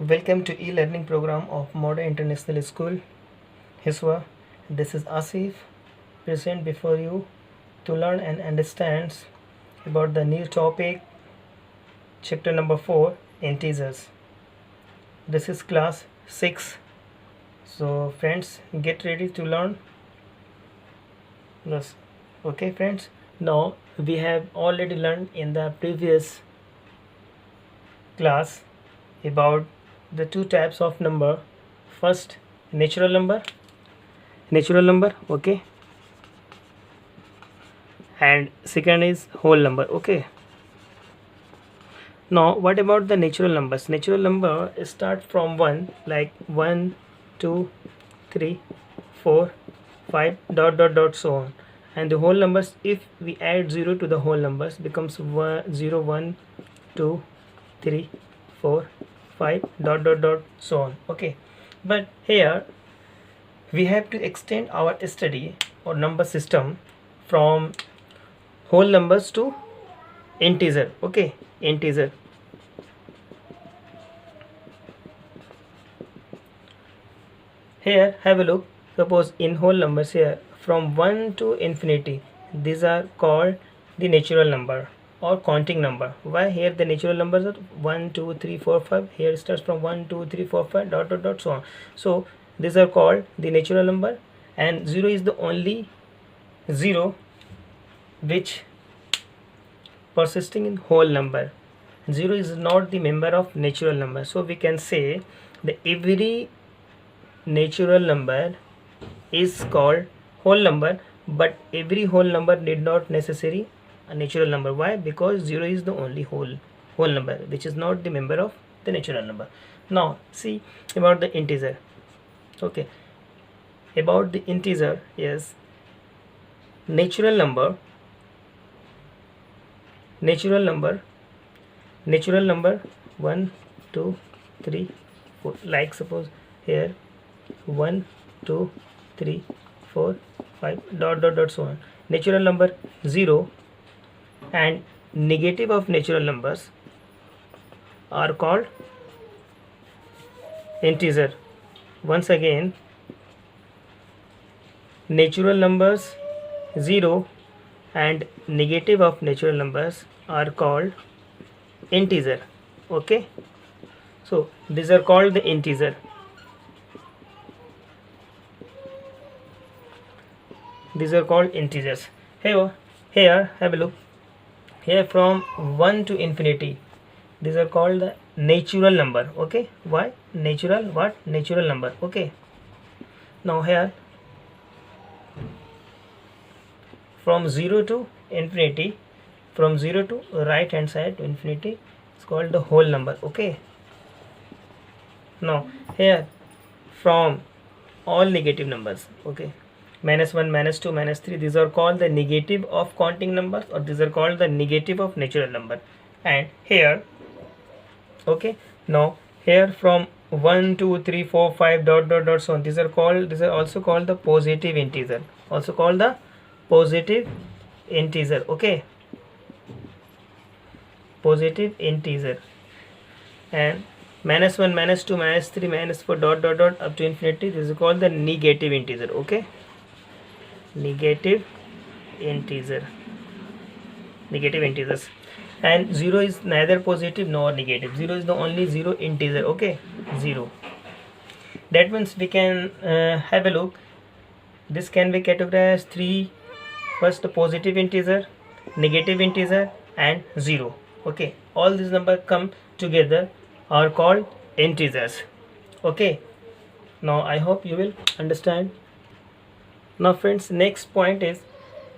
Welcome to e-learning program of Modern International School, HISWA. This is Asif, present before you to learn and understand about the new topic, chapter number 4, integers. This is class 6. So friends, get ready to learn. Yes. Okay friends, now we have already learned in the previous class about the two types of number. First, natural number, okay, and second is whole number, okay. Now what about the natural numbers? Natural number start from 1, like 1 2 3 4 5 dot dot dot so on, and the whole numbers, if we add 0 to the whole numbers, becomes 0 1 2 3 4 5 dot dot dot so on, okay. But here we have to extend our study or number system from whole numbers to integer, okay. Integer. Here have a look. Suppose in whole numbers, here from 1 to infinity, these are called the natural number or counting number. Why? Here the natural numbers are 1 2 3 4 5. Here it starts from 1 2 3 4 5 dot dot dot so on. So these are called the natural number, and 0 is the only 0 which persisting in whole number. 0 is not the member of natural number. So we can say that every natural number is called whole number, but every whole number need not necessary a natural number. Why? Because 0 is the only whole number which is not the member of the natural number. Now see about the integer, okay. About the integer, yes, natural number 1 2 3 4, like suppose here 1 2 3 4 5 dot dot dot so on. Natural number 0 and negative of natural numbers are called integer. Once again, natural numbers 0 and negative of natural numbers are called integer, okay. So these are called the integer. These are called integers. Here have a look. Here from 1 to infinity, these are called the natural number, okay. Why? Natural what? Natural number, okay. Now here from 0 to infinity, from 0 to right hand side to infinity, it's called the whole number, okay. Now here from all negative numbers, okay, -1 -2 -3, these are called the negative of counting numbers, or these are called the negative of natural number. And here, okay, now here from 1 2 3 4 5 dot dot dot so on, these are also called the positive integer, okay. Positive integer. And -1 -2 -3 -4 dot dot dot up to infinity, this is called the negative integer, okay. Negative integers. And 0 is neither positive nor negative. 0 is the only 0 integer, okay. 0. That means we can have a look. This can be categorized 3. First, the positive integer, negative integer, and 0, okay. All these numbers come together are called integers, okay. Now I hope you will understand. Now friends, next point is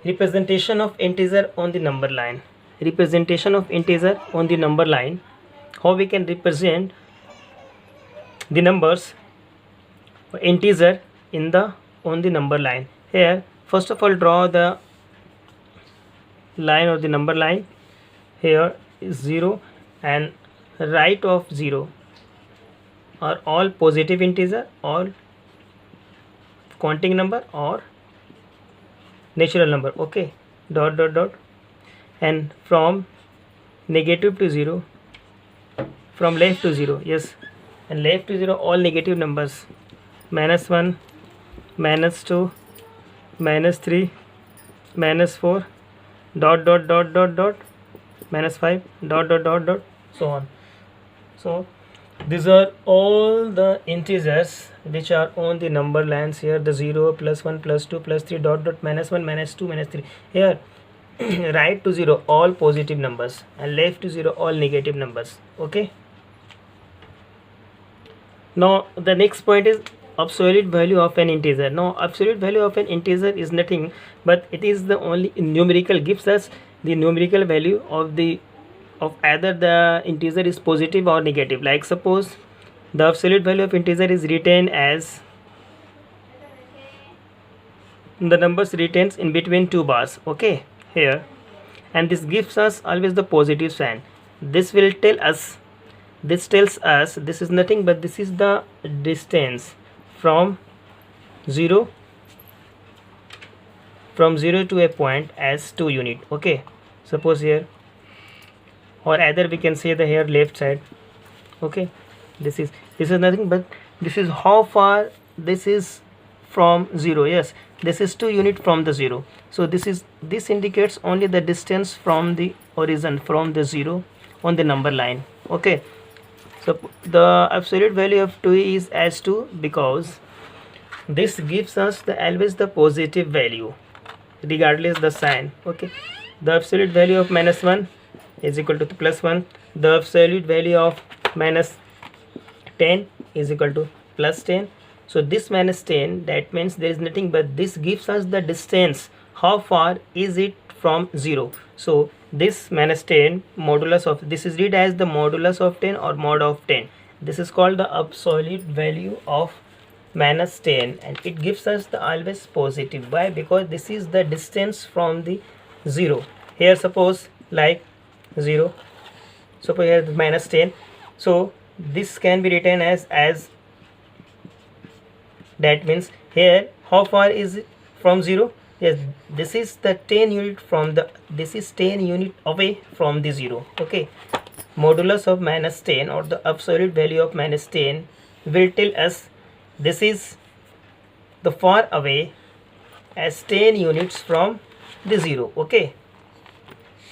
representation of integer on the number line. Representation of integer on the number line. How we can represent the numbers integer on the number line. Here first of all, draw the line or the number line. Here is 0, and right of 0 are all positive integer, all counting number or natural number, okay. Dot dot dot. And from negative to 0, from left to 0, yes, and left to 0 all negative numbers, -1, -2, -3, -4, dot dot dot dot dot, -5, dot dot dot dot, so on. So these are all the integers which are on the number lines here, the 0, +1, +2, +3, dot dot, -1, -2, -3. Here right to 0 all positive numbers and left to 0 all negative numbers. Okay, now the next point is absolute value of an integer. Now absolute value of an integer is nothing but it is the only numerical, gives us the numerical value of either the integer is positive or negative. Like suppose the absolute value of integer is written as the numbers retains in between two bars. Okay, here, and this gives us always the positive sign. This will tell us, this tells us this is nothing but this is the distance from 0 to a point as 2 unit. Okay, suppose here, or either we can say the here left side. Okay, this is nothing but this is how far this is from 0. Yes, this is 2 unit from the 0. So this indicates only the distance from the origin, from the 0 on the number line. Okay, so the absolute value of 2 is as 2 because this gives us the always the positive value regardless the sign. Okay, the absolute value of -1 is equal to +1, the absolute value of -10 is equal to +10. So this -10, that means there is nothing but this gives us the distance, how far is it from 0. So this -10 modulus of this is read as the modulus of 10 or mod of 10. This is called the absolute value of -10 and it gives us the always positive. Why? Because this is the distance from the 0. Here suppose like 0, suppose here -10, so this can be written as that means here how far is it from 0? Yes, this is the 10 unit from the, this is 10 unit away from the 0. Okay, modulus of -10 or the absolute value of -10 will tell us this is the far away as 10 units from the 0. Okay,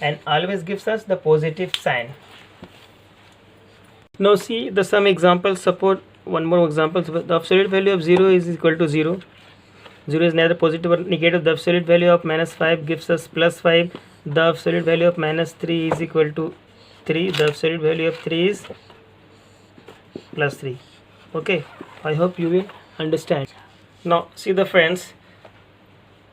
and always gives us the positive sign. Now see the some examples. Support one more example. The absolute value of 0 is equal to 0. 0 is neither positive or negative. The absolute value of -5 gives us +5. The absolute value of -3 is equal to 3. The absolute value of 3 is +3. Okay, I hope you will understand. Now see the friends,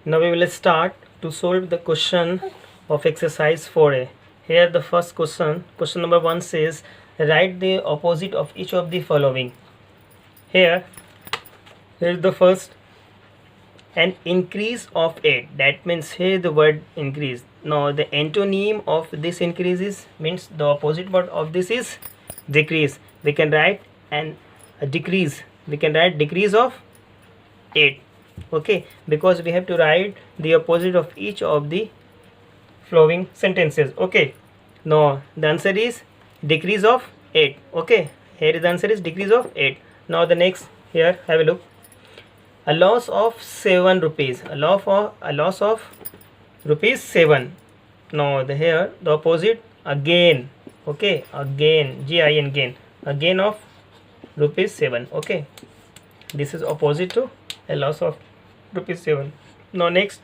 now we will start to solve the question of exercise 4a. Here the first question number 1 says write the opposite of each of the following. Here is the first, an increase of 8. That means here the word increase. Now the antonym of this increase is, means the opposite word of this is decrease. We can write an decrease. We can write decrease of 8. Okay, because we have to write the opposite of each of the following sentences. Okay, now the answer is decrease of 8. Okay, here the answer is decrease of 8. Now the next, here have a look. A loss of 7 rupees. A loss of rupees 7. Now the here the opposite again. Okay, again, GIN, gain, a gain of rupees 7. Okay, this is opposite to a loss of rupees 7. Now next,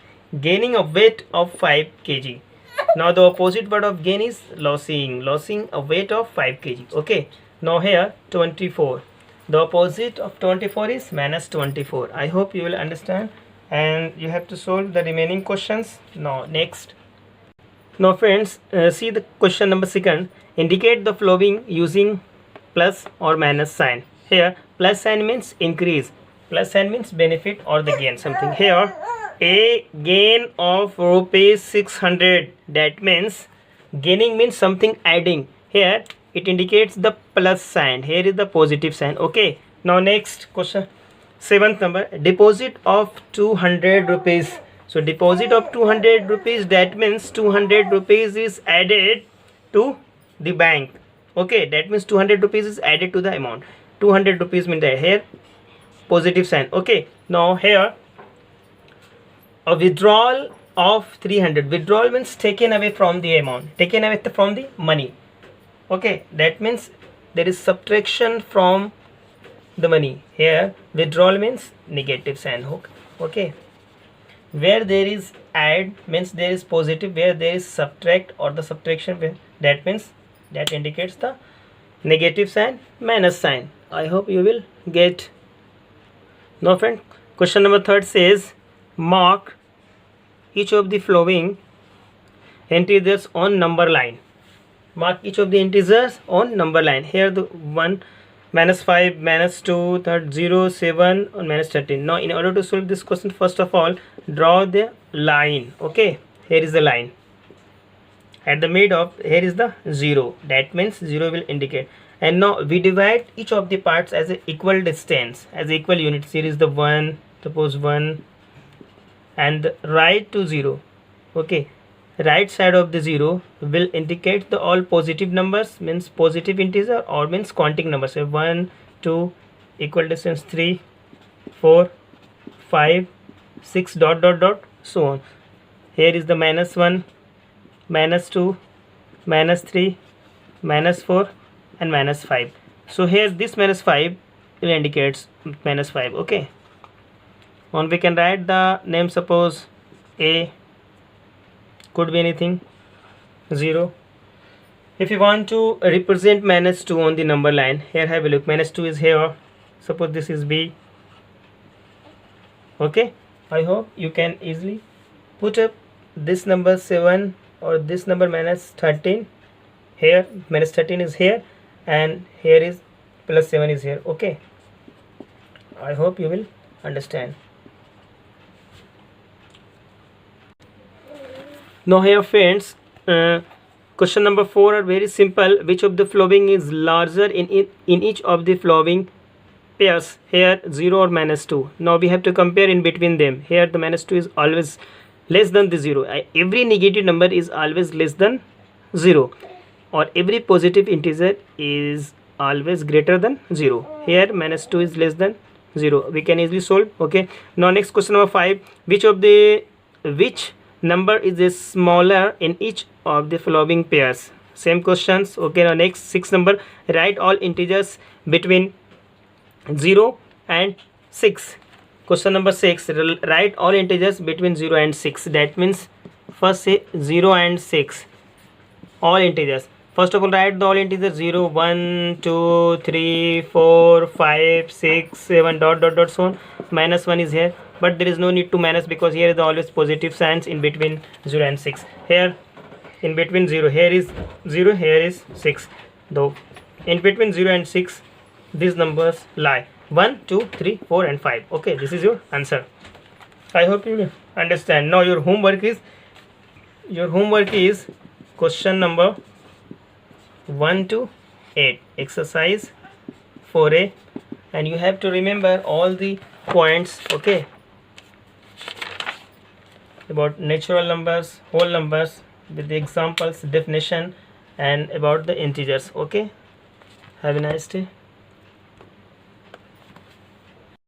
gaining a weight of 5 kg. Now the opposite word of gain is losing a weight of 5 kg. Okay, now here 24. The opposite of 24 is -24. I hope you will understand and you have to solve the remaining questions. Now next. Now friends, see the question number 2. Indicate the following using plus or minus sign. Here plus sign means increase, plus sign means benefit or the gain something. Here a gain of rupees 600, that means gaining means something adding. Here it indicates the plus sign, here is the positive sign. Okay, now next question, 7th number, deposit of 200 rupees. So deposit of 200 rupees, that means 200 rupees is added to the bank. Okay, that means 200 rupees is added to the amount. 200 rupees means that here positive sign. Okay, now here a withdrawal of 300. Withdrawal means taken away from the amount, taken away from the money. Okay, that means there is subtraction from the money. Here withdrawal means negative sign hook. Okay, where there is add means there is positive, where there is subtract or the subtraction, that means that indicates the negative sign, minus sign. I hope you will get. Now friend, question number 3 says mark each of the following integers on number line. Mark each of the integers on number line. Here the 1, -5, -2, 0, 7 and -13. Now in order to solve this question, first of all draw the line. Okay, here is the line. At the mid of here is the 0, that means 0 will indicate. And now we divide each of the parts as a equal distance, as equal units. Here is the 1, suppose 1, and right to 0. Okay, right side of the 0 will indicate the all positive numbers, means positive integer, or means counting numbers. So 1, 2, equal distance 3, 4, 5, 6, dot dot dot, so on. Here is the -1, -2, -3, -4 and -5. So here this -5 will indicates -5. Okay, and we can write the name, suppose A, could be anything, 0. If you want to represent -2 on the number line, here have a look. -2 is here, suppose this is B. Okay, I hope you can easily put up this number 7 or this number -13 here. -13 is here and here is +7 is here. Okay, I hope you will understand. Now here friends, question number 4 are very simple. Which of the following is larger in each of the following pairs? Here 0 or -2. Now we have to compare in between them. Here the -2 is always less than the 0. Every negative number is always less than 0, or every positive integer is always greater than 0. Here -2 is less than 0. We can easily solve. Okay, now next question number 5. Which number is a smaller in each of the following pairs? Same questions. Okay, now next 6 number. Write all integers between 0 and 6. Question number 6. Write all integers between 0 and 6. That means first say 0 and 6, all integers. First of all write the all integers 0, 1, 2, 3, 4, 5, 6, 7, dot dot dot, so on. -1 is here, but there is no need to minus because here is always positive signs in between 0 and 6. Here in between 0, here is 0, here is 6. Though in between 0 and 6 these numbers lie 1, 2, 3, 4 and 5. Okay, this is your answer. I hope you understand. Now your homework is question number 1 to 8, exercise 4a, and you have to remember all the points. Okay, about natural numbers, whole numbers with the examples, definition, and about the integers. Okay, have a nice day.